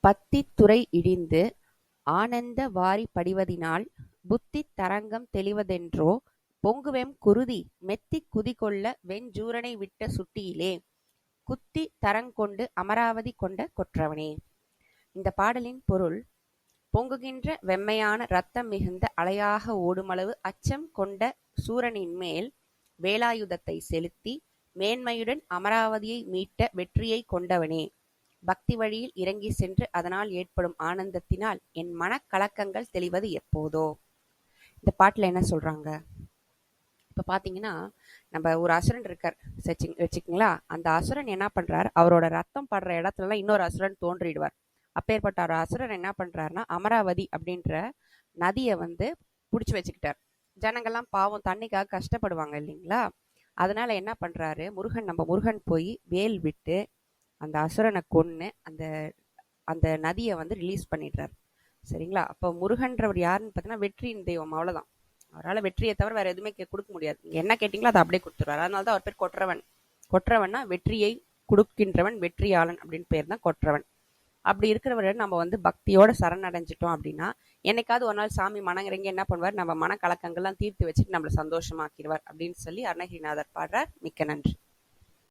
பத்தித் துறை இடிந்து ஆனந்த வாரி படிவதினால் புத்தித் தரங்கம் தெளிவதென்றோ பொங்குவெம் குருதி மெத்திக் குதிகொள்ள வெஞ்சூரனை விட்ட சுட்டியிலே குத்தித் தரங்கொண்டு அமராவதி கொண்ட கொற்றவனே. இந்த பாடலின் பொருள்: பொங்குகின்ற வெம்மையான இரத்தம் மிகுந்த அலையாக ஓடுமளவு அச்சம் கொண்ட சூரனின்மேல் வேலாயுதத்தை செலுத்தி மேன்மையுடன் அமராவதியை மீட்ட வெற்றியைக் கொண்டவனே, பக்தி வழியில் இறங்கிச் சென்று அதனால் ஏற்படும் ஆனந்தத்தினால் என் மனக் கலக்கங்கள் தெளிவது எப்போதோ. இந்த பாட்டுல என்ன சொல்றாங்க? இப்ப பாத்தீங்கன்னா, நம்ம ஒரு அசுரன் இருக்கார் வச்சுக்கீங்களா? அந்த அசுரன் என்ன பண்றார்? அவரோட ரத்தம் படுற இடத்துலலாம் இன்னொரு அசுரன் தோன்றிடுவார். அப்பேற்பட்ட ஒரு அசுரன் என்ன பண்றாருன்னா, அமராவதி அப்படின்ற நதியை புடிச்சு வச்சுக்கிட்டார். ஜனங்கள்லாம் பாவம் தண்ணிக்காக கஷ்டப்படுவாங்க இல்லைங்களா? அதனால என்ன பண்றாரு, நம்ம முருகன் போய் வேல் விட்டு அந்த அசுரனை கொன்னு அந்த அந்த நதியை ரிலீஸ் பண்ணிடுறாரு. சரிங்களா? அப்போ முருகன்றவர் யாருன்னு பார்த்தீங்கன்னா வெற்றியின் தெய்வம், அவ்வளவுதான். அவரால் வெற்றியை தவிர வேற எதுவுமே கொடுக்க முடியாது. நீங்க என்ன கேட்டீங்களோ அதை அப்படியே கொடுத்துருவாரு. அதனாலதான் அவர் பேர் கொற்றவன். கொற்றவன்னா வெற்றியை கொடுக்கின்றவன், வெற்றியாளன் அப்படின்னு பேர் தான் கொற்றவன். அப்படி இருக்கிறவரை நம்ம பக்தியோட சரணடைஞ்சிட்டோம் அப்படின்னா, என்னைக்காவது ஒரு நாள் சாமி மனங்கிறங்க என்ன பண்ணுவார், நம்ம மன கலக்கங்கள்லாம் தீர்த்து வச்சுட்டு நம்மளை சந்தோஷமாக்கிடுவார் அப்படின்னு சொல்லி அருணகிரிநாதர் பாடுறார். மிக்க நன்றி.